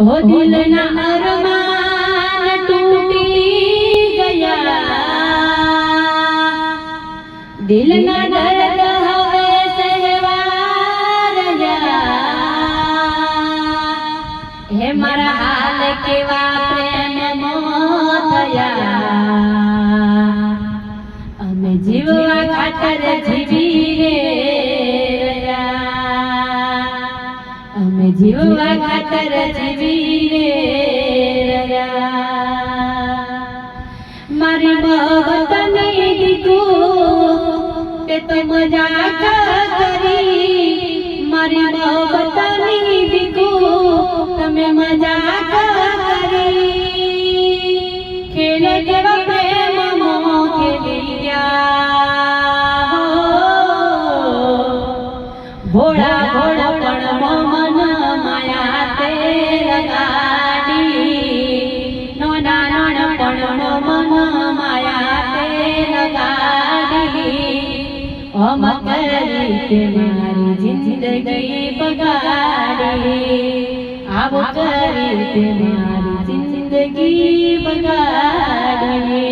ओ दिल ना अरमान टूटी गया, दिल ना दर्द हवे सहवारया। हे मारा हाल केवा प्रेम मोथया, अमे जीववा खातर जीवी रे रया, अमे जीववा खातर जीवी रे रया। मारी मोहब्बत नहीं दीकू ते तो मजाक करी, मारी मोहब्बत नहीं दीकू तमे मजाक करी। खेले केवा प्रेम मो खेली गया, भोळा भोळपण मन माया ते लगाडी, नोना नानपण मन माया ते लगाडी। हम करी ते मारी जिंदगी बगाड़ी, आव करी ते मारी जिंदगी बगाड़ी।